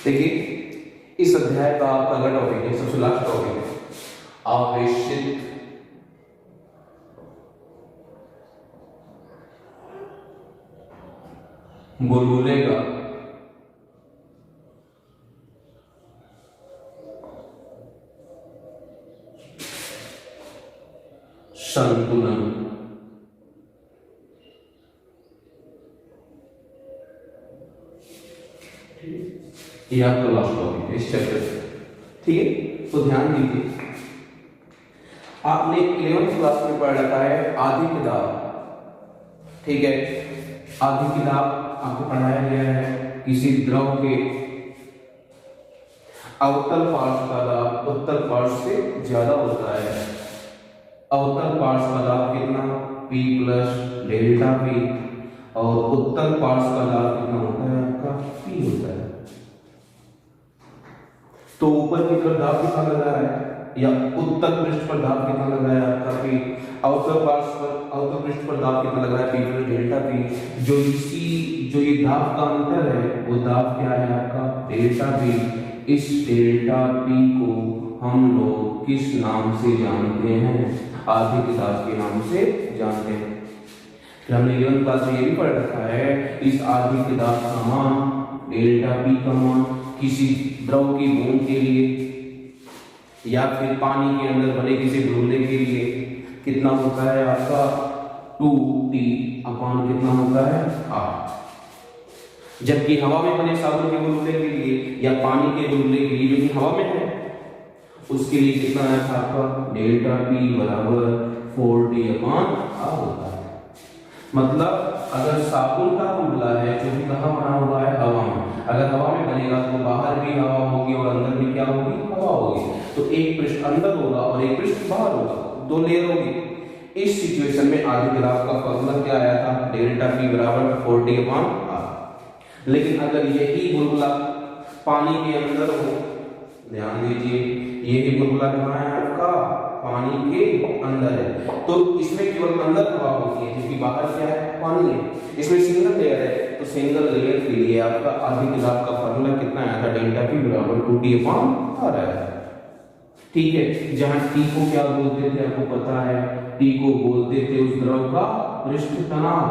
देखिए इस अध्याय का आपका अगला टॉपिक है, सबसे लास्ट टॉपिक है आवेशित बुलबुले का संतुलन। ये आपका लास्ट टॉपिक है इस चैप्टर से, ठीक है। तो ध्यान दीजिए, आपने 11th क्लास में पढ़ रखा है आधी किताब, ठीक है। आधी किताब आपको पढ़ाया गया है किसी द्रव के अवतल पार्श्व का दाब उत्तल पार्श्व से ज्यादा होता है। अवतल पार्श्व का दाब कितना, P प्लस डेल्टा P, और उत्तल पार्श्व का दाब कितना होता है आपका, P होता है। तो ऊपर की तरफ दाब कितना लग रहा है, या उत्तल पृष्ठ पर दाब कितना लग रहा है आपका P, अवतल पार्श्व पर अवतल पृष्ठ पर दाब कितना लग रहा है P प्लस डेल्टा P। जो ये दाब का अंतर है वो दाब क्या है आपका, डेल्टा P। इस डेल्टा P को हम लोग किस नाम से जानते हैं, आधी किताब के नाम से जानते हैं। फिर हमने 11th क्लास में ये भी पढ़ रखा है इस आधी किताब का मान डेल्टा P का मान किसी द्रव की बूंद के लिए या फिर पानी के अंदर बने किसी बुलबुले के लिए कितना होता है आपका 2T अपान कितना होता है R। जबकि हवा में बने साबुन के बुलबुले के लिए या पानी के बुलबुले के लिए जो कि हवा में है उसके लिए कितना है आपका डेल्टा P बराबर 4T अपान R होता है। मतलब अगर साबुन का बुलबुला है जो कि कहाँ बना हुआ है, हवा में, अगर हवा में बनेगा तो बाहर भी हवा होगी और अंदर भी क्या होगी, हवा होगी। तो एक पृष्ठ अंदर होगा और एक पृष्ठ बाहर होगा, दो लेयर होगी। इस सिचुएशन में आधी किताब का फॉर्मूला क्या आया था, डेल्टा P बराबर 4T अपान R। लेकिन अगर यही बुलबुला पानी के अंदर हो, ध्यान दीजिए यही बुलबुला कहाँ है आपका, पानी के अंदर है, तो इसमें केवल अंदर हवा होती है जबकि बाहर क्या है, पानी है। इसमें सिंगल लेयर है, तो सिंगल लेयर के लिए आपका आधी किताब का फॉर्मूला कितना आया था, डेल्टा P बराबर 2T अपान R आया था, ठीक है। जहां T को क्या बोलते थे आपको पता है, T को बोलते थे उस द्रव का पृष्ठ तनाव,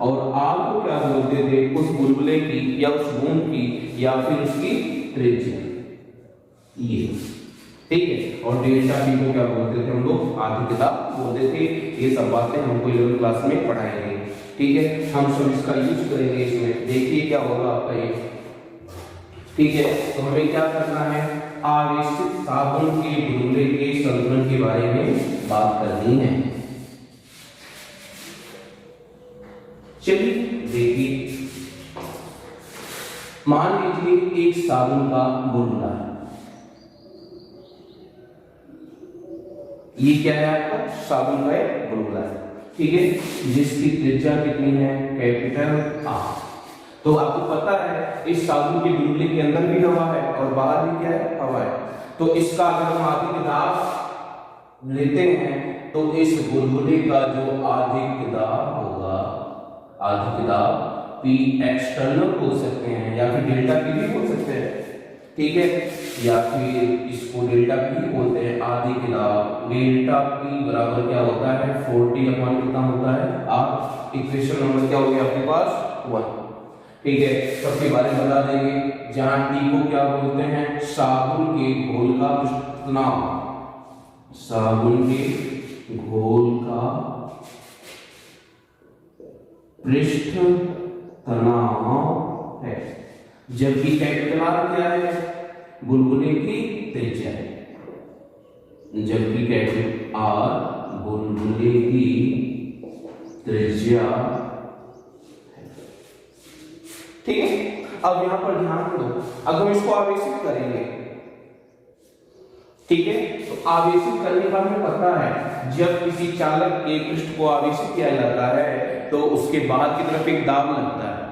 और R को क्या बोलते थे, उस बुलबुले की या उस बूंद की या फिर उसकी त्रिज्या, ये ठीक है। और डेल्टा P को क्या बोलते थे हम लोग, आधी किताब बोलते थे। ये सब बातें हमको 11th क्लास में पढ़ाएंगे, ठीक है। हम सब इसका यूज करेंगे इसमें, देखिए क्या होगा आपका ये, ठीक है। तो हमें क्या करना है, आवेशित साबुन के बुलबुले के संतुलन के बारे में बात करनी है। चलिए देखिए, मान लीजिए एक साबुन का बुलबुला है, ये क्या है आपका, साबुन का एक बुलबुला है, ठीक है, जिसकी त्रिज्या कितनी है, कैपिटल R। तो आपको पता है इस साबुन के बुलबुले के अंदर भी हवा है और बाहर भी क्या है, हवा है। तो इसका अगर हम आधी किताब लेते हैं तो इस बुलबुले का जो आधी किताब होगा, आधी किताब P एक्सटर्नल बोल सकते हैं या फिर डेल्टा P भी बोल सकते हैं, ठीक है, या फिर इसको डेल्टा P बोलते हैं। आधी किताब डेल्टा P बराबर क्या होता है, 4T अपान कितना होता है R। इक्वेशन नंबर क्या हो गया आपके पास, 1, ठीक है। सबके बारे में बता देंगे, जहां T को क्या बोलते हैं, साबुन के घोल का पृष्ठ तनाव, साबुन के घोल का पृष्ठ तनाव है, जबकि कैपिटल R क्या है, बुलबुले की त्रिज्या है, जबकि कैपिटल R बुलबुले की त्रिज्या है, ठीक है। अब यहां पर ध्यान दो, अगर हम इसको आवेशित करेंगे, ठीक है, तो आवेशित करने का हमें पता है जब किसी चालक के पृष्ठ को आवेशित किया जाता है तो उसके बाहर की तरफ एक दाब लगता है,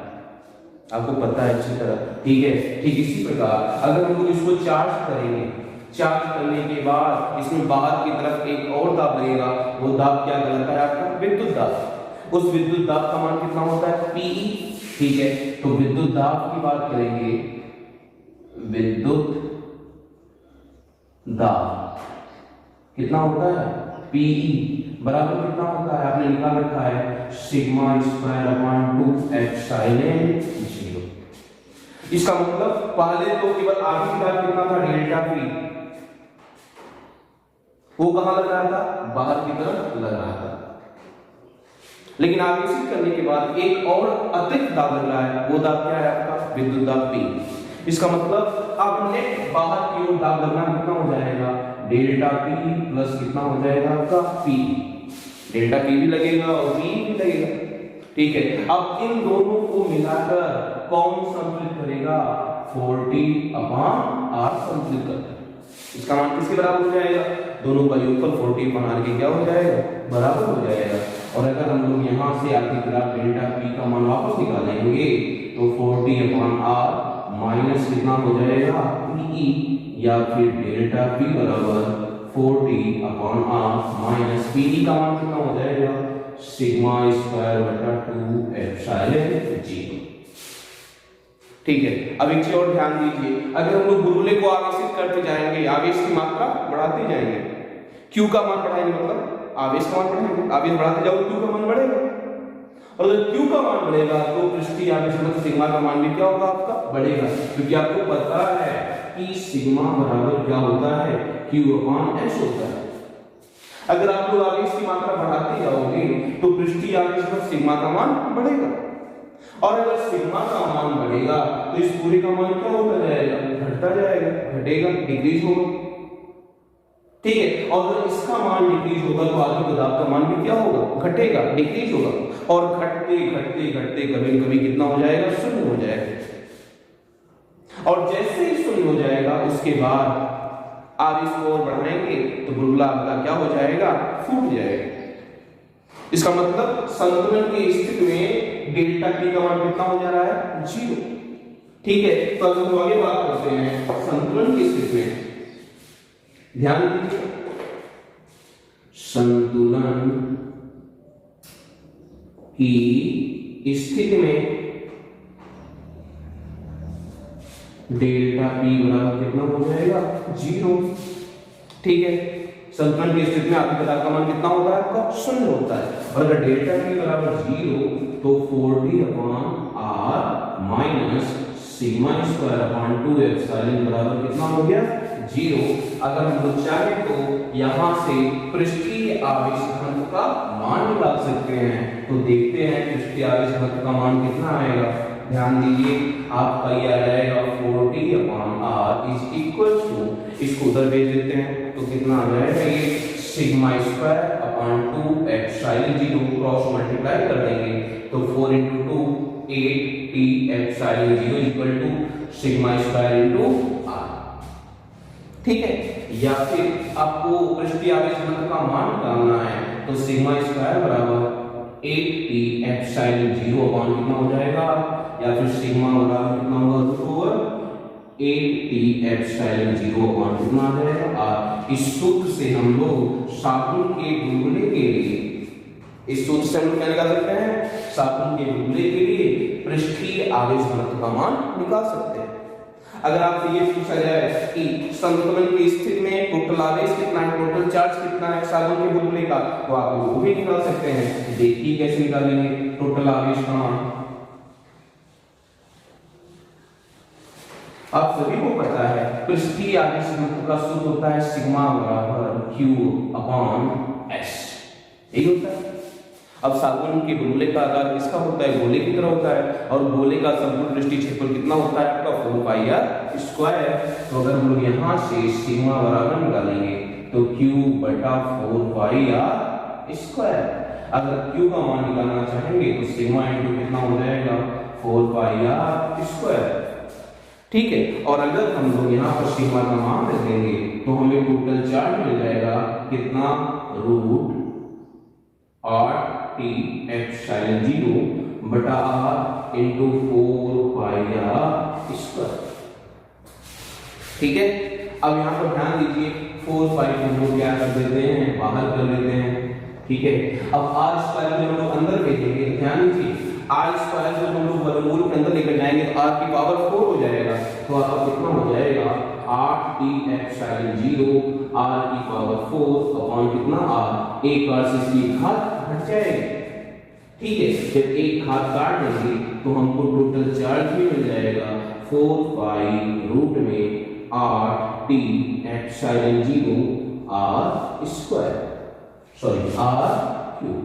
आपको पता है अच्छी तरह, ठीक है। ठीक इसी प्रकार अगर हम लोग इसको चार्ज करेंगे, चार्ज करने के बाद इसमें बाहर की तरफ एक और दाब लगेगा, वो दाब क्या कहलाता है आपका, विद्युत दाब। उस विद्युत दाब का मान कितना होता है, Pe, ठीक है। तो विद्युत दाब की बात करेंगे विद्युत दाब कितना होता है Pe बराबर कितना होता है आपने निकाल रखा है सिग्मा स्क्वायर अपॉन 2 एप्सिलॉन 0। इसका मतलब पहले तो केवल आगे की तरफ कितना था डेल्टा पी, वो कहां लग रहा था बाहर की तरफ लग रहा था, लेकिन आवेशित करने के बाद एक और अतिरिक्त दाब लग रहा है, वो दाब क्या है आपका विद्युत दाब P। इसका मतलब अब नेट बाहर की ओर दाब लगना कितना हो जाएगा डेल्टा P प्लस कितना हो जाएगा आपका P, डेल्टा P भी लगेगा और P भी लगेगा। ठीक है, अब इन दोनों को मिलाकर कौन संतुलित करेगा 40/R संतुलित करता है। इसका मान किसके बराबर हो जाएगा दोनों का योगफल 40/R के क्या हो जाएगा बराबर हो जाएगा। और अगर हम लोग यहाँ से आगे की तरफ डेल्टा P का मान वापस निकालेंगे तो 40/R माइनस कितना हो जाएगा Pe, या फिर डेल्टा P बराबर 40/R माइनस Pe का मान कितना हो जाएगा सिग्मा स्क्वायर बटा 2 एप्सिलॉन 0। ठीक है, अब एक चीज और ध्यान दीजिए, अगर हम लोग बुलबुले को आवेशित करते जाएंगे आवेश की मात्रा बढ़ाते जाएंगे, Q का मान बढ़ाएंगे मतलब आवेश का मान बढ़ाएंगे, आवेश बढ़ाते जाओ Q का मान बढ़ेगा, और अगर Q का मान बढ़ेगा तो पृष्ठीय आवेश मतलब सिग्मा का मान भी क्या होगा आपका बढ़ेगा, क्योंकि आपको पता है कि सिग्मा बराबर क्या होता है Q/S होता है। अगर आप लोग आवेश की मात्रा बढ़ाते जाओगे तो पृष्ठीय आवेश पर सिग्मा का मान बढ़ेगा, और अगर सिग्मा का मान बढ़ेगा तो इस पूरे का मान क्या होता जाएगा घटता जाएगा, घटेगा डिक्रीज होगा। ठीक है, और अगर इसका मान डिक्रीज होगा तो आगे दाब का मान भी क्या होगा घटेगा डिक्रीज होगा, और घटते घटते घटते कभी कभी कितना हो जाएगा शून्य हो जाएगा, और जैसे ही शून्य हो जाएगा उसके बाद आप इसको और बढ़ाएंगे तो बुलबुला आपका क्या हो जाएगा फूट जाएगा। इसका मतलब संतुलन की स्थिति में डेल्टा P का मान कितना हो जा रहा है 0। ठीक है, तो अगर हम आगे बात करते हैं संतुलन की स्थिति में, ध्यान दीजिए संतुलन की स्थिति में डेल्टा P बराबर कितना हो जाएगा 0। ठीक है, संतुलन की स्थिति में आपके दाब का मान कितना होता है आपका शून्य होता है, और अगर डेल्टा P बराबर 0 तो 40/R minus sigma square upon 2 epsilon बराबर कितना हो गया 0। अगर हम लोग चाहें तो यहाँ से पृष्ठीय आवेश घनत्व का मान निकाल सकते हैं, तो देखते हैं पृष्ठीय आवेश घनत्व का मान कितना आएगा। ध्यान दीजिए आपका ये आ जाएगा 40/R इज इक्वल टू, इसको उधर भेज देते हैं तो कितना आ जाएगा ये sigma square upon 2 epsilon 0 cross multiply कर देंगे तो 4 × 2 8t epsilon 0 equal to sigma square × R। ठीक है, या फिर आपको पृष्ठीय आवेश घनत्व का मान निकालना है तो सिग्मा स्क्वायर बराबर 8t एप्सिलॉन 0 अपॉन कितना हो जाएगा, या फिर सिग्मा बराबर कितना होगा √8t एप्सिलॉन 0 अपॉन कितना आ जाएगा R। इस सूत्र से हम लोग साबुन के बुलबुले के लिए, इस सूत्र से हम लोग क्या निकाल सकते हैं साबुन के बुलबुले के लिए पृष्ठीय आवेश घनत्व का मान निकाल सकते हैं। अगर आपसे ये पूछा जाए कि संतुलन की स्थिति में टोटल आवेश कितना है, टोटल चार्ज कितना है साबुन के बुलबुले का, तो आप वो भी निकाल सकते हैं। देखिए कैसे निकालेंगे टोटल आवेश का मान। आप सभी को पता है पृष्ठीय आवेश घनत्व का सूत्र होता है सिग्मा बराबर Q/S, यही होता है। अब साबुन के बुलबुले का आकार किसका होता है गोले की तरह होता है, और गोले का संपूर्ण पृष्ठीय क्षेत्रफल कितना होता है आपका 4πr स्क्वायर। तो अगर हम लोग यहाँ से सिग्मा बराबर निकालेंगे तो Q/4πr स्क्वायर। अगर Q का मान निकालना चाहेंगे तो सिग्मा इंटू कितना हो जाएगा 4πr स्क्वायर। ठीक है, और अगर हम लोग यहाँ पर सिग्मा का मान रख देंगे तो हमें टोटल चार्ज मिल जाएगा कितना √8t एप्सिलॉन 0 बटा R इंटू 4πr स्क्वायर। ठीक है, अब यहाँ पर ध्यान दीजिए 4π को हम लोग क्या कर देते हैं बाहर कर लेते हैं। ठीक है, अब R स्क्वायर को हम लोग अंदर भेजेंगे। ध्यान दीजिए R स्क्वायर को हम लोग वर्गमूल के अंदर लेकर जाएंगे तो R की पावर 4 हो जाएगा, तो आपका कितना हो जाएगा 8t ε0 r की पावर 4 अपॉन कितना r, एक बार से इसकी घात घट जाएगी। ठीक है, जब एक घात काट देंगे तो हमको टोटल चार्ज भी मिल जाएगा 4 पाई रूट में 8t ε0 r square, sorry r cube.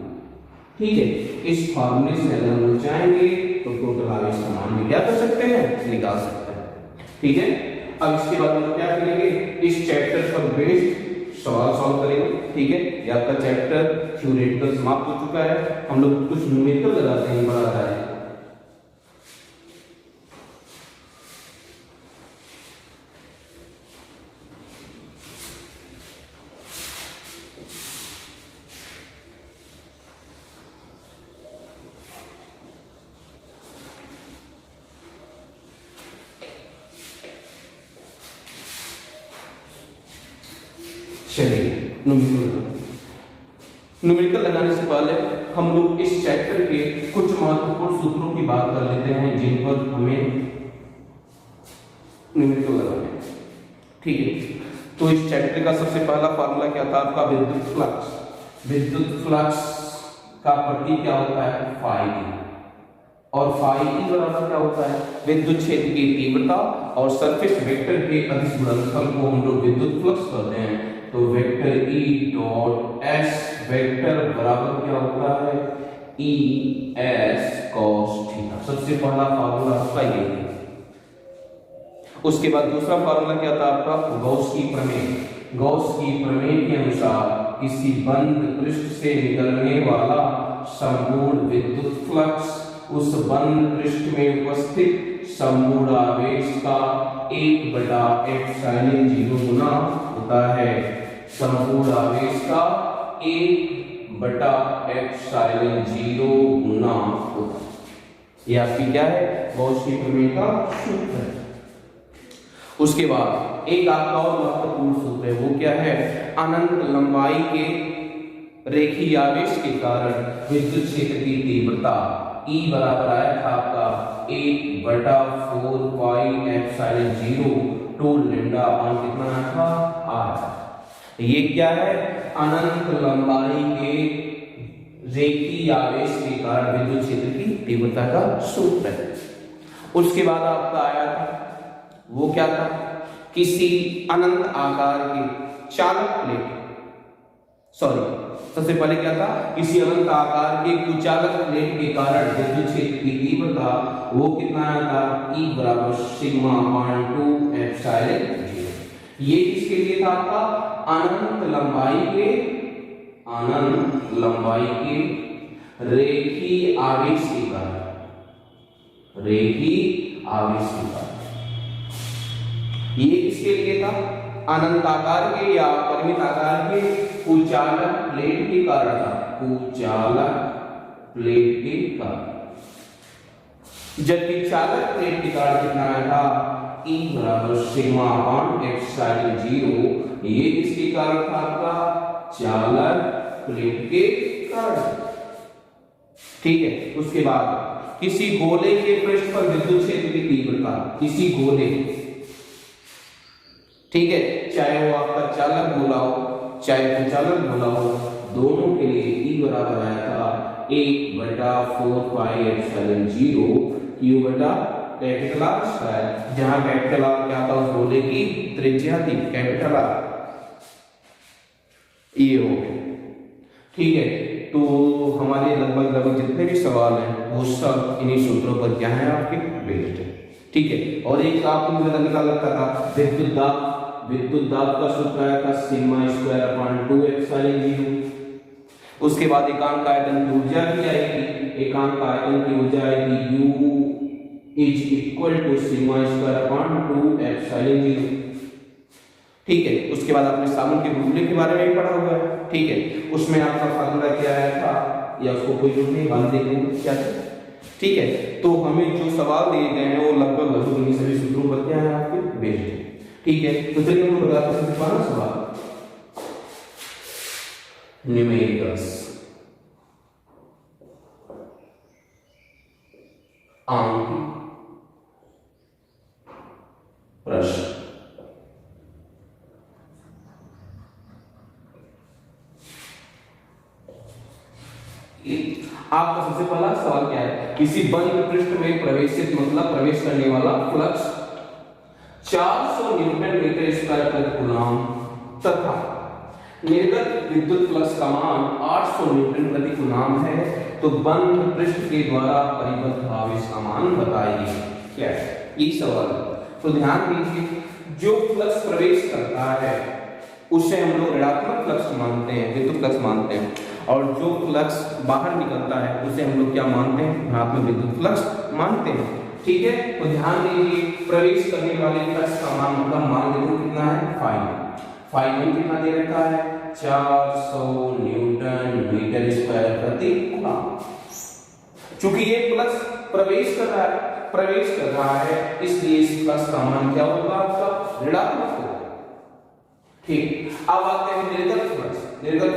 ठीक है, इस फार्मूले से अगर हम लोग चाहेंगे तो टोटल आवेश का मान भी क्या कर सकते हैं, निकाल सकते हैं। ठीक है, अब इसके बाद हम लोग क्या करेंगे, इस चैप्टर पर बेस्ड सवाल सॉल्व करेंगे। ठीक है, ये आपका चैप्टर थ्योरेटिकल समाप्त हो चुका है। हम लोग कुछ न्यूमेरिकल लगाते हैं, बड़ा आता है। चलिए न्यूमेरिकल लगाने से पहले हम लोग इस चैप्टर के कुछ महत्वपूर्ण सूत्रों की बात कर लेते हैं जिन पर हमें न्यूमेरिकल लगाना है। ठीक है, तो इस चैप्टर का सबसे पहला फार्मूला क्या था आपका, विद्युत फ्लक्स। विद्युत फ्लक्स का प्रतीक क्या होता है, फाई, और फाई ई बराबर क्या होता है, विद्युत क्षेत्र की तीव्रता और सरफेस वेक्टर के अदिश गुणनफल को हम लोग विद्युत फ्लक्स कहते हैं। तो vector E dot S vector बराबर क्या होता है, E S cos थीटा। सबसे पहला फार्मूला आपका ये है। उसके बाद दूसरा फार्मूला क्या था आपका, गॉस की प्रमेय। गॉस की प्रमेय के अनुसार किसी बंद पृष्ठ से निकलने वाला संपूर्ण विद्युत फ्लक्स उस बंद पृष्ठ में उपस्थित संपूर्ण आवेश का 1/ε0 गुना होता है। संपूर्ण आवेश का 1/ε0 गुना होता है। ये आपकी क्या है, गॉस की प्रमेय का सूत्र है। उसके बाद एक आपका और महत्वपूर्ण सूत्र है, वो क्या है, अनंत लंबाई के रेखीय आवेश के कारण विद्युत क्षेत्र की तीव्रता E बराबर आया था आपका 1/4 पाई ε0 टू लैम्डा अपॉन कितना आया था, r। ये क्या है, अनंत लंबाई के रेखीय आवेश के कारण विद्युत क्षेत्र की तीव्रता का सूत्र है। उसके बाद आपका आया था, वो क्या था, किसी अनंत आकार के चालक प्लेट, सॉरी सबसे पहले क्या था, किसी अनंत आकार के कुचालक प्लेट के कारण विद्युत क्षेत्र की तीव्रता वो कितना आया था, E बराबर सिग्मा अपॉन 2 एप्सिलॉन 0। ये किसके लिए था आपका, अनंत लंबाई के रेखीय आवेश के कारण, रेखीय आवेश के कारण। ये किसके लिए था, अनंत आकार के या परिमित आकार के कुचालक प्लेट के कारण था, कुचालक प्लेट के कारण। जबकि चालक प्लेट के कारण कितना आया था, E बराबर सिग्मा अपॉन एप्सिलॉन 0। ये किसके कारण था आपका, चालक प्लेट के कारण। ठीक है, उसके बाद किसी गोले के पृष्ठ पर विद्युत क्षेत्र की तीव्रता, किसी गोले, ठीक है, चाहे वो आपका चालक गोला हो चाहे कुचालक गोला हो, दोनों के लिए E बराबर आया था 1/4 पाई एप्सिलॉन 0 Q बटा कैपिटल R स्क्वायर, जहां कैपिटल R क्या था, उस गोले की त्रिज्या थी, कैपिटल R। ये हो गया। ठीक है, तो हमारे लगभग जितने भी सवाल हैं वो सब इन्हीं सूत्रों पर क्या है, आपके बेस्ड है। ठीक है, और एक आपको मुझे निकाल रखा था विद्युत दाब। विद्युत दाब का सूत्र आया था सिग्मा स्क्वायर अपॉन 2 एप्सिलॉन 0। उसके बाद एकांक आयतन की ऊर्जा भी आएगी, एकांक आयतन की ऊर्जा आएगी U is equal to sigma square upon 2 epsilon 0। ठीक है, उसके बाद आपने साबुन के बुलबुले के बारे में भी पढ़ा हुआ है। ठीक है, उसमें आपका फार्मूला क्या आया था, या उसको कोई जरूरत नहीं, बात देखेंगे क्या था। ठीक है, तो हमें जो सवाल दिए गए हैं वो लगभग इन्हीं सभी सूत्रों पर क्या है, आपके बेस्ड है। ठीक है, तो चलिए हम बताते हैं पहला सवाल, न्यूमेरिकल्स, अंक प्रश्न। आपका सबसे पहला सवाल क्या है, किसी बंद पृष्ठ में प्रवेशित मतलब प्रवेश करने वाला फ्लक्स 400 न्यूटन मीटर स्क्वायर प्रति कूलम तथा निर्गत विद्युत फ्लक्स का मान 800 न्यूटन प्रति कूलम है, तो बंद पृष्ठ के द्वारा परिबद्ध आवेश का मान बताइए। क्या है ये सवाल। तो ध्यान दीजिए, जो फ्लक्स प्रवेश करता है उसे हम लोग ऋणात्मक फ्लक्स मानते हैं, विद्युत फ्लक्स मानते हैं, और जो फ्लक्स बाहर निकलता है उसे हम लोग क्या मानते हैं, धनात्मक विद्युत फ्लक्स मानते हैं। ठीक है, तो ध्यान दीजिए, प्रवेश करने वाले फ्लक्स का मान मतलब मान लेते कितना है, फाइव कितना दे रखा है, 400 न्यूटन मीटर स्क्वायर प्रति कूलम। चूंकि ये फ्लक्स प्रवेश कर रहा है इसलिए इस फ्लक्स का मान क्या होगा, आपका ऋणात्मक होगा। ठीक, अब आते हैं निर्गत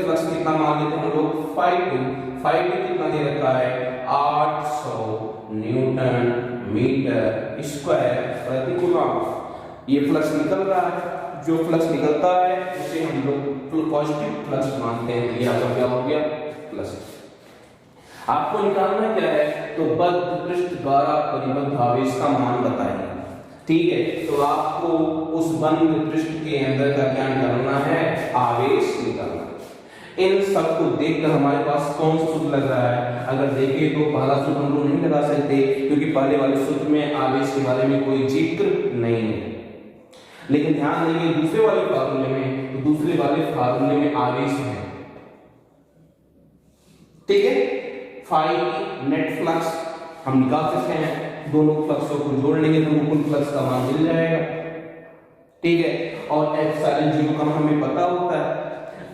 फ्लक्स कितना मान लेते हैं हम लोग, 5 कितना दे रखा है, 800 न्यूटन मीटर स्क्वायर प्रति कूलम। ये फ्लक्स निकल रहा है, जो फ्लक्स निकलता है उसे हम लोग पॉजिटिव फ्लक्स मानते हैं। ये आपका क्या हो गया, प्लस। आपको निकालना क्या है, तो बद्ध पृष्ठ द्वारा परिबद्ध आवेश का मान बताइए। ठीक है, तो आपको उस बंद पृष्ठ के अंदर का क्या निकालना है, आवेश निकालना। इन सबको देखकर हमारे पास कौन सा सूत्र लग रहा है, अगर देखें तो पहला सूत्र हम लोग नहीं लगा सकते क्योंकि पहले वाले सूत्र में आवेश के बारे में कोई जिक्र नहीं है। लेकिन ध्यान देंगे दूसरे वाले फार्मूले में, तो दूसरे वाले फार्मूले में आवेश है। ठीक है, फाइव नेट फ्लक्स हम निकाल सकते हैं, दोनों फ्लक्सों को जोड़ लेंगे तो कुल फ्लक्स का मान मिल जाएगा। ठीक है, और एप्सिलॉन 0 का हमें पता होता है,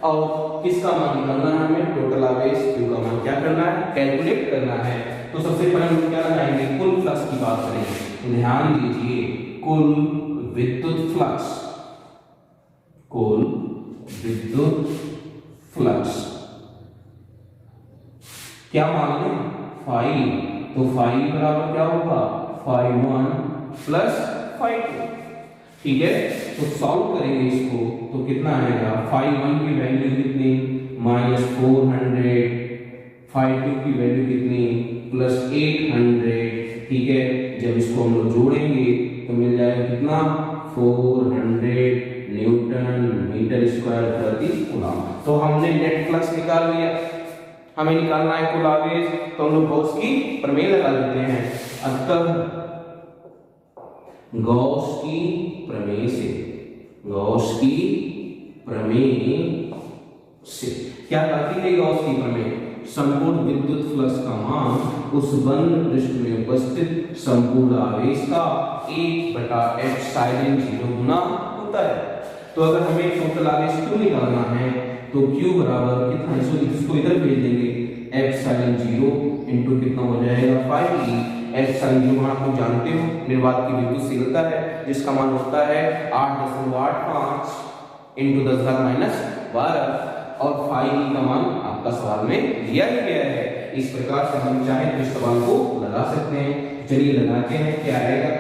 और किसका मान निकालना है, हमें टोटल आवेश Q का मान क्या करना है, कैलकुलेट करना है। तो सबसे पहले हम क्या लगाएंगे, कुल फ्लक्स की बात करेंगे। तो ध्यान दीजिए, कुल विद्युत फ्लक्स क्या मान लें, 5, तो 5 बराबर क्या होगा, 5(1) प्लस 5(2). ठीक है, तो सॉल्व करेंगे इसको तो कितना आएगा, 5(1) की वैल्यू कितनी, -400, 5(2) की वैल्यू कितनी, +800। ठीक है, जब इसको हम लोग जोड़ेंगे तो मिल जाएगा कितना, 400 न्यूटन मीटर स्क्वायर प्रति कूलम। तो हमने नेट फ्लक्स निकाल लिया, हमें निकालना है कुल आवेश, तो हम लोग गॉस की प्रमेय लगा लेते हैं। अतः गॉस की प्रमेय से क्या कहती है गॉस की प्रमेय, संपूर्ण विद्युत फ्लक्स का मान उस बंद पृष्ठ में उपस्थित संपूर्ण आवेश का 1/एप्सिलॉन 0 गुना होता है। तो अगर हमें टोटल आवेश Q निकालना है तो Q बराबर कितना, इसको इधर भेज देंगे, एप्सिलॉन 0 इनटू कितना हो जाएगा, 5e। एप्सिलॉन 0 आप लोग जानते हो निर्वात की विद्युतशीलता है, जिसका मान होता है 8.85 इनटू 10⁻⁻12, और 5e का मान आपका सवाल में दिया ही गया है। इस प्रकार से हम चाहे तो इस सवाल को लगा सकते हैं। चलिए लगाते हैं, क्या आएगा,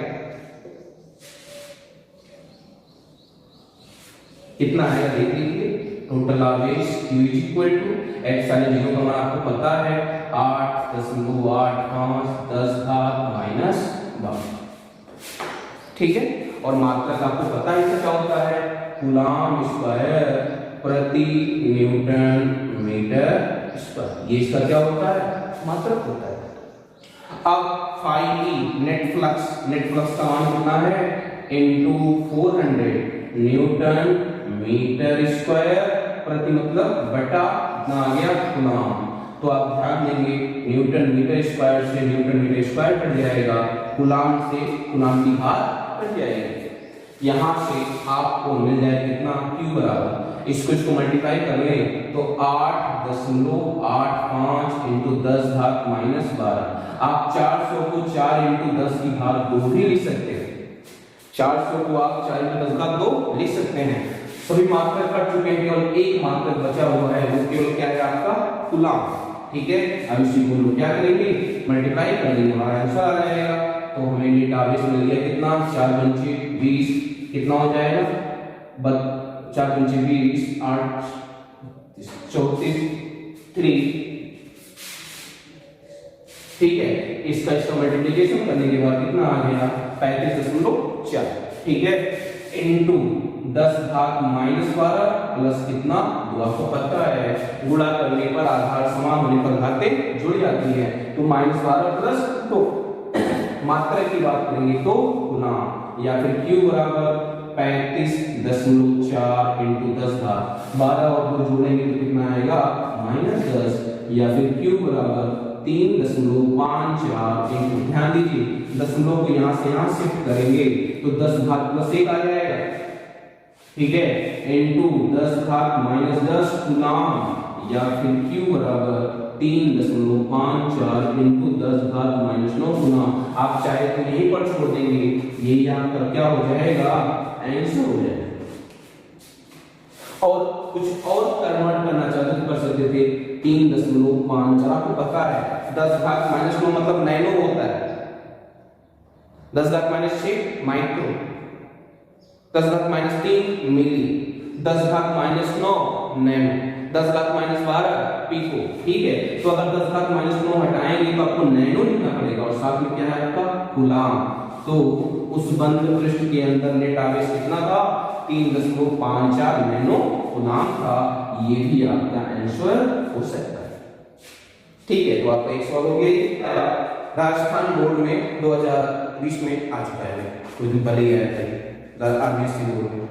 कितना आएगा देख लीजिए। टोटल आवेश Q एप्सिलॉन 0 का मान आपको पता है 8.85 10⁻12। ठीक है, और मात्रक आपको पता है क्या होता है, कूलम स्क्वायर प्रति न्यूटन मीटर स्क्वायर। ये इसका क्या होता है, मात्रक होता है। अब 5e नेट फ्लक्स का मान कितना है, इनटू 400 न्यूटन मीटर स्क्वायर प्रति मतलब बटा कितना आ गया, कूलम। तो आप ध्यान देंगे न्यूटन मीटर स्क्वायर से न्यूटन मीटर स्क्वायर कट जाएगा, कूलम से कूलम की घात कट जाएगी। यहां से आपको मिल जाए कितना, Q बराबर, इसको मल्टीप्लाई कर लें तो 8.85 इनटू 10⁻12। आप 400 को 4 इनटू 10 की घात 2 भी लिख सकते हैं, 400 को आप 4 इनटू 10 की घात 2 लिख सकते हैं। सभी मात्रक कट चुके हैं, केवल एक मात्रक बचा हुआ है, वो केवल क्या है, आपका कूलम। ठीक है, अब इसी को लोग क्या करेंगे, मल्टीप्लाई कर देंगे, हमारा आंसर आ जाएगा। तो हमें नेट आवेश मिल गया कितना, 4×5 20, कितना हो जाएगा, 4×5 20, 8 34 3 ठीक है, इसका मल्टीप्लिकेशन करने के बाद कितना आ गया 35.4, ठीक है, इनटू 10 घात -12 प्लस कितना 2, आपको पता है गुणा करने पर आधार समान होने पर घातें जुड़ जाती है, तो -12 प्लस 2, मात्रा की बात करेंगे तो गुना, या फिर q बराबर 35.4 इंटू 10 घात 12 और 2 जोड़ेंगे तो कितना आएगा -10, या फिर q बराबर 3.54 इंटू, ध्यान दीजिए दशमलव को यहाँ से यहाँ शिफ्ट करेंगे तो 10 घात प्लस 1 आ जाएगा, ठीक है, इंटू 10 घात -10 गुणाम, या फिर q बराबर 3.54 इंटू 10 घात -9 गुना, आप चाहे तो यहीं पर छोड़ देंगे, ये यहाँ पर क्या हो जाएगा आंसर हो जाएगा। और कुछ और कन्वर्ट करना चाहते तो कर सकते थे 3.54, आपको पता है 10 घात -9 मतलब नैनो होता है, 10 घात -6 माइक्रो, 10 घात -3 मिली, 10 घात -9 नैनो, 10 घात -12 पिको, ठीक है, तो अगर 10 घात -9 हटाएंगे तो आपको नैनो लिखना पड़ेगा और साथ में क्या है आपका कूलाम, तो उस बंद पृष्ठ के अंदर नेट आवेश कितना था 3.54 नैनो कूलाम था, ये भी आपका आंसर हो सकता है, ठीक है, तो आपका एक सवाल हो गया, राजस्थान बोर्ड में 2020 में आ चुका है, कुछ दिन पहले ही आया था आरबीएससी बोर्ड में।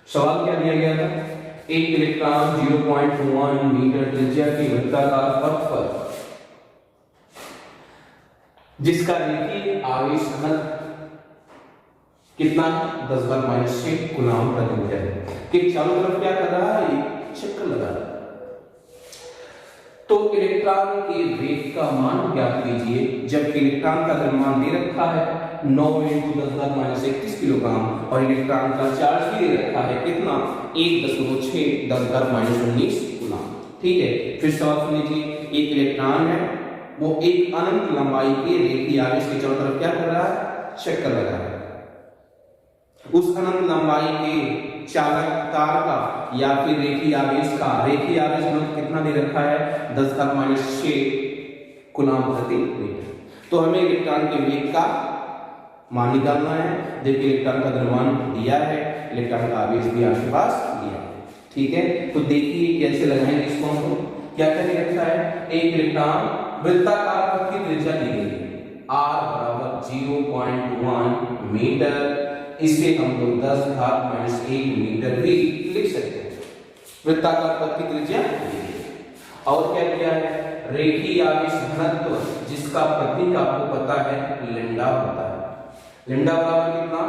सवाल क्या दिया गया था, एक इलेक्ट्रॉन 0.1 मीटर त्रिज्या के वृत्ताकार पथ पर जिसका रेखीय आवेश घनत्व कितना 10⁻⁶ कूलम प्रति मीटर है, कि चारों तरफ क्या कर रहा है चक्कर लगा रहा है, तो इलेक्ट्रॉन के वेग का मान ज्ञात कीजिए, जबकि इलेक्ट्रॉन का द्रव्यमान दे रखा है 9 × 10⁻31 किलोग्राम और इलेक्ट्रॉन का चार्ज भी दे रखा है कितना 1.6 10⁻19 कूलम, ठीक है। फिर सवाल सुन लीजिए, एक इलेक्ट्रॉन है वो एक अनंत लंबाई के रेखीय आवेश के चारों तरफ क्या कर रहा है चक्कर लगा रहा है, उस अनंत लंबाई के चालक तार का या फिर रेखीय आवेश घनत्व कितना दे रखा है 10⁻6 कूलम प्रति मीटर, तो हमें इलेक्ट्रॉन के वेग का मान निकालना है, देखिए इलेक्ट्रॉन का द्रव्यमान दिया है, इलेक्ट्रॉन का आवेश भी आपके पास दिया है, ठीक है, तो देखिए कैसे लगाएंगे इसको, हमको क्या क्या दे रखा है, एक इलेक्ट्रॉन वृत्ताकार पथ की त्रिज्या दी गई है r बराबर 0.1 मीटर, इसे हम लोग 10⁻1 मीटर भी लिख सकते हैं, वृत्ताकार पथ की त्रिज्या, और क्या किया है रेखीय आवेश घनत्व जिसका प्रतीक आपको पता है लैम्डा होता है, लैम्डा बराबर कितना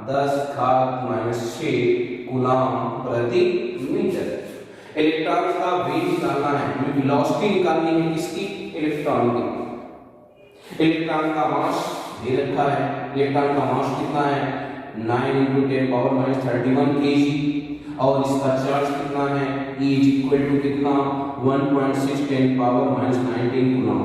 10⁻6 कूलम प्रति मीटर। इलेक्ट्रॉन का वेग निकालना है, हमें वेलोसिटी निकालनी है किसकी इलेक्ट्रॉन की, इलेक्ट्रॉन का मास दे रखा है, इलेक्ट्रॉन का मास कितना है 9 × 10⁻31 kg और इसका चार्ज कितना है E = कितना 1.6 10⁻19 कूलम,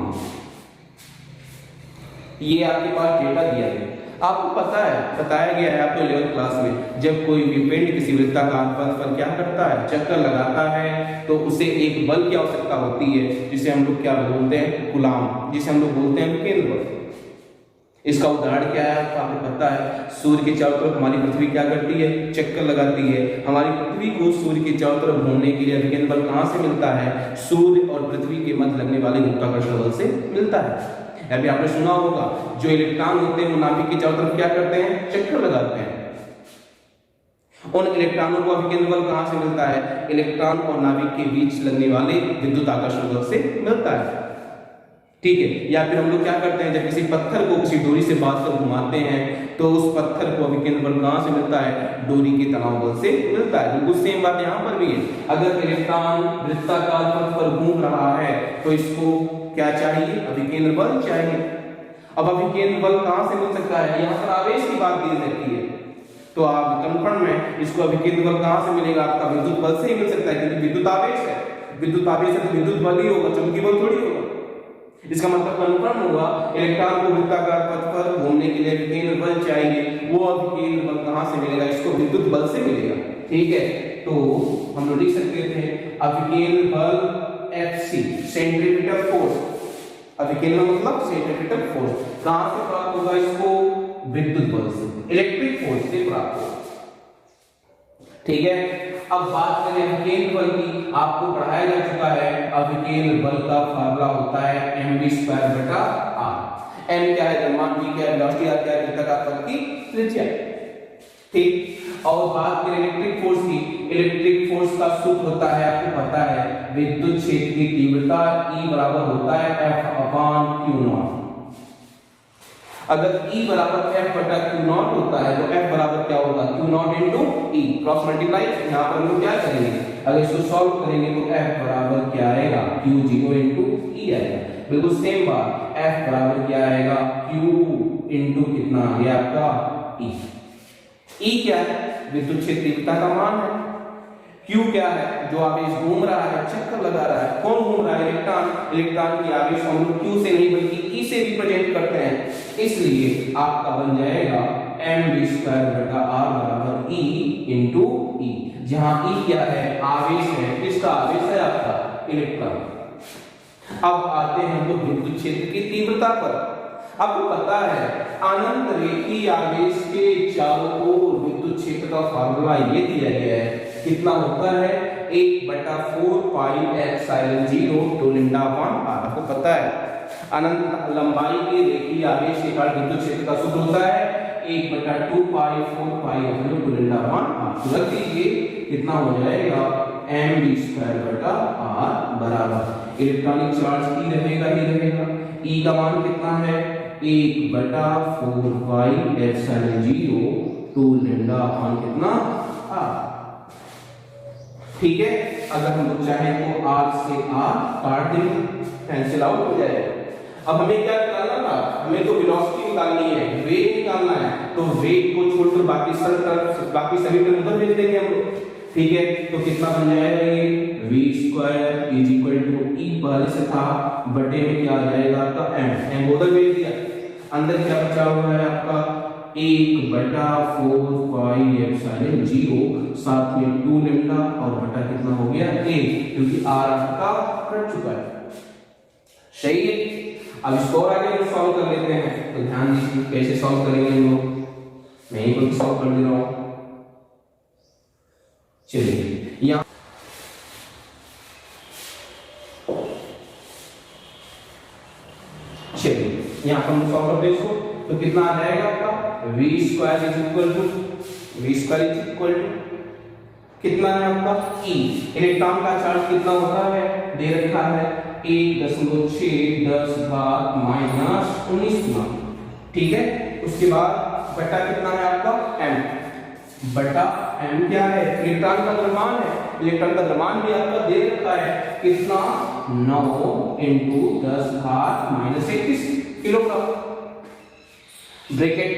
ये आपके पास डेटा दिया है, आपको पता है बताया गया है आपको 11th क्लास में, जब कोई विपिंड किसी वृत्ताकार पथ पर क्या करता है चक्कर लगाता है तो उसे एक बल की आवश्यकता होती है जिसे हम लोग क्या बोलते हैं कूलम, जिसे हम लोग बोलते हैं केंद्र बल। इसका उदाहरण क्या है आपको पता है, सूर्य के चारों तरफ हमारी पृथ्वी क्या करती है चक्कर लगाती है, हमारी पृथ्वी को सूर्य के चारों तरफ घूमने के लिए अभिकेंद्र बल कहां से मिलता है, सूर्य और पृथ्वी के मध्य लगने वाले गुरुत्वाकर्षण बल से मिलता है। अभी आपने सुना होगा जो इलेक्ट्रॉन होते हैं वो नाभिक के चारों तरफ क्या करते हैं चक्कर लगाते हैं, उन इलेक्ट्रॉनों को अभिकेंद्र बल कहां से मिलता है, इलेक्ट्रॉन और नाभिक के बीच लगने वाले विद्युत आकर्षण बल से मिलता है, ठीक है। या फिर हम लोग क्या करते हैं जब किसी पत्थर को किसी डोरी से बांध कर घुमाते हैं तो उस पत्थर को अभिकेंद्र बल कहां से मिलता है, डोरी के तनाव बल से मिलता है। बिल्कुल सेम बात यहाँ पर भी है, अगर इलेक्ट्रॉन वृत्ताकार पथ पर घूम रहा है तो इसको क्या चाहिए अभिकेंद्र बल चाहिए। अब अभिकेंद्र बल कहां से मिल सकता है, यहाँ पर आवेश की बात दी जाती है तो आप कंफर्म में इसको अभिकेंद्र बल कहां से मिलेगा, आपका विद्युत बल से ही मिल सकता है क्योंकि विद्युत आवेश है, विद्युत आवेश है तो विद्युत बल ही होगा, चुंबकीय बल थोड़ी होगा। इसका मतलब कंफर्म होगा इलेक्ट्रॉन को वृत्ताकार पथ पर घूमने के लिए अभिकेंद्र बल चाहिए, वो अभिकेंद्र बल कहां से मिलेगा, इसको विद्युत बल से मिलेगा, ठीक है। तो हम लोग लिख सकते थे अभिकेंद्र बल Fc सेंट्रीपिटल फोर्स, अविकेल मतलब सेंट्रीफ्यूगल फोर्स। कहां से प्राप्त होगा इसको? विद्युत बल से, इलेक्ट्रिक फोर्स से प्राप्त होगा। ठीक है, अब बात करें अविकेल बल की। आपको पढ़ाया जा चुका है अविकेल बल का फार्मूला होता है mv²/r। m क्या है? द्रव्यमान, v क्या है? वेलोसिटी, r क्या है? वृत्ताकार की त्रिज्या। ठीक, और बात करें इलेक्ट्रिक फोर्स की। इलेक्ट्रिक फोर्स का सूत्र होता है, आपको पता है, विद्युत क्षेत्र की तीव्रता E बराबर होता है F/Q0। अगर E बराबर F/Q0 होता है तो F बराबर क्या होगा? Q0 into E, cross multiply. यहाँ पर हम लोग क्या करेंगे? अगर इसको सॉल्व करेंगे तो F बराबर क्या आएगा? Q0 into E आएगा। बिल्कुल सेम बात, F बराबर क्या आएगा? Q into कितना आ गया आपका? E। E क्या है? विद्युत क्षेत्र तीव्रता का मान है। Q क्या है? जो आवेश घूम रहा है, चक्कर लगा रहा है। कौन घूम रहा है? इलेक्ट्रॉन। इलेक्ट्रॉन की आवेश हम लोग Q से नहीं बल्कि E से रिप्रेजेंट करते हैं, इसलिए आपका बन जाएगा mv²/r बराबर E into E, जहां E क्या है? आवेश है। किसका आवेश है? आपका इलेक्ट्रॉन। अब आते हैं तो विद्युत क्षेत्र की तीव्रता पर। आपको पता है अनंत रेखीय आवेश के चारों ओर विद्युत क्षेत्र का फार्मूला ये दिया गया है, कितना होता है? 1/4 पाई एप्सिलॉन 0 टू λ/r। आपको पता है अनंत लंबाई के रेखीय आवेश के कारण विद्युत क्षेत्र का सूत्र होता है 1/2 पाई 4 पाई एप्सिलॉन टू λ/r। रख दीजिए, कितना हो जाएगा? mv²/r बराबर इलेक्ट्रॉनिक चार्ज E रहेगा ही रहेगा। E का मान कितना है? 1/4 पाई एप्सिलॉन 0 टू λ/r कितना? r। ठीक है, अगर हम लोग चाहें तो r से r काट देंगे, कैंसिल आउट हो जाएगा। अब हमें क्या निकालना था? हमें तो वेलोसिटी निकालनी है, वेग निकालना है। तो वेग को छोड़कर बाकी सभी टर्म उधर भेज देंगे हम लोग। ठीक है, तो कितना बन जाएगा? ये v² = E पहले से था, बटे में क्या आ जाएगा आपका? m उधर भेज दिया। अंदर क्या बचा हुआ है आपका? 1/4 पाई एप्सिलॉन 0 साथ में 2 λ और बटा कितना हो गया? a, क्योंकि r आपका कट चुका है। सही है, अब इसको और आगे सॉल्व कर लेते हैं। तो ध्यान दीजिए कैसे सॉल्व करेंगे हम लोग। मैं ही को सॉल्व कर दे रहा हूं। चलिए, यहाँ यहाँ पर हम सॉल्व करते हैं इसको, तो कितना आ जाएगा आपका? v² कितना है आपका? E। इलेक्ट्रॉन का चार्ज कितना होता है? दे रखा है 1.6 10⁻⁻⁻⁹ गुना। ठीक है, उसके बाद बटा कितना है आपका? m। बटा m क्या है? इलेक्ट्रॉन का द्रव्यमान है। इलेक्ट्रॉन का द्रव्यमान भी आपका दे रखा है, कितना? 9 × 10⁻⁻31 किलोग्राम। ब्रैकेट।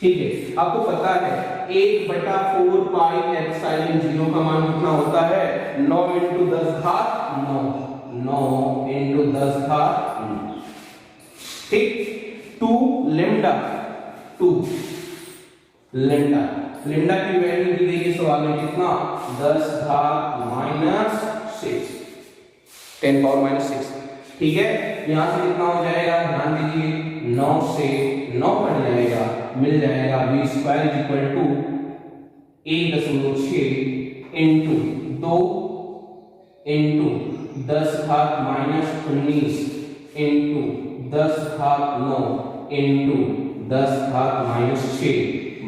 ठीक है, आपको पता है 1/4 पाई एप्सिलॉन 0 का मान कितना होता है? 9 × 10⁹9। 9 × 10⁹9। ठीक, 2 λ। 2 लैम्डा की वैल्यू दी गई है सवाल में, कितना? 10⁻⁻6। ठीक है, यहां से कितना हो जाएगा? ध्यान दीजिए, 9 से 9 कट जाएगा, मिल जाएगा v² = 1.6 × 2 × 10⁻⁻19 × 10⁻9 × 10⁻6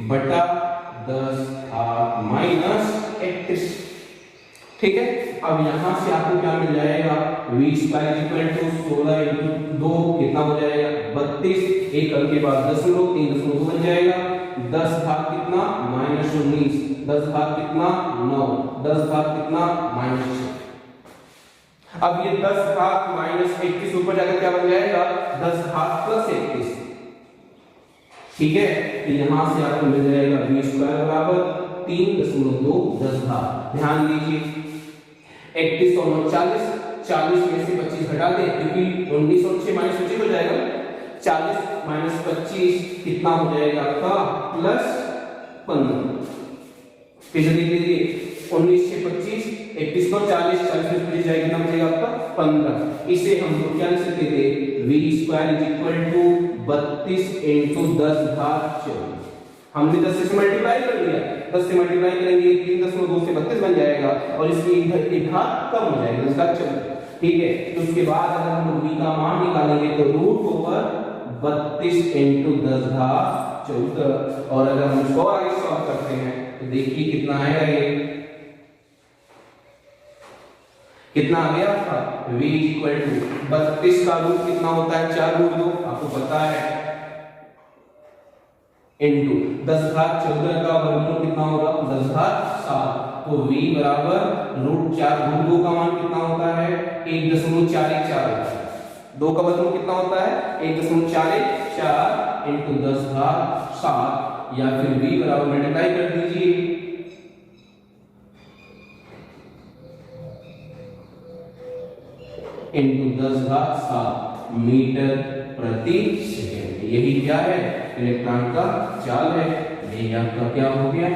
बटा 10⁻31। ठीक है, अब यहां से आपको क्या मिल जाएगा? v² = 16 × 2 कितना हो जाएगा? 32। एक अंक के बाद 3.2 बन जाएगा। 10 घात कितना? -19। 10 घात कितना? 9। 10 घात कितना? -6। अब ये 10 घात -21 ऊपर जाकर क्या बन जाएगा? 10 घात + 21। ठीक है, तो यहां से आपको मिल जाएगा v² बराबर 3.2 10 घात। ध्यान दीजिए, 31 और 40, 40 में से 25 घटा दें, क्योंकि 19 और 6 -25 हो जाएगा। 40 - 25 कितना हो जाएगा आपका? +15। फिर से देख लीजिए, 19 से 25 31 को 40 40 में जाएगा कितना बचेगा आपका 15। इसे हम लोग क्या लिख सकते थे v square is equal to 32 into 10 घात 24। हमने 10 से मल्टीप्लाई कर लिया, 10 से मल्टीप्लाई करेंगे 3.2 से 32 बन जाएगा और इसकी एक घात कम हो जाएगा, इसका 14। ठीक है, तो उसके बाद अगर हम v का मान निकालेंगे तो रूट ओवर 32 into 10 घात 14। और अगर हम इसको आगे सॉल्व करते हैं तो देखिए कितना आएगा, ये कितना आ गया आपका v इक्वल टू 32 का रूट कितना होता है 4 रूट 2 आपको पता है, इनटू 10 घात 14 का वर्गमूल कितना होगा 10 घात 7। तो v बराबर रूट 4 रूट 2 का मान कितना होता है 1.414 होता है। 2 का वर्गमूल कितना होता है 1.414 इनटू 10 घात 7, या फिर v बराबर मल्टीप्लाई कर दीजिए इनटू 10 घात 7 मीटर प्रति सेकंड। यही क्या है इलेक्ट्रॉन का चाल है। यही आपका क्या हो गया।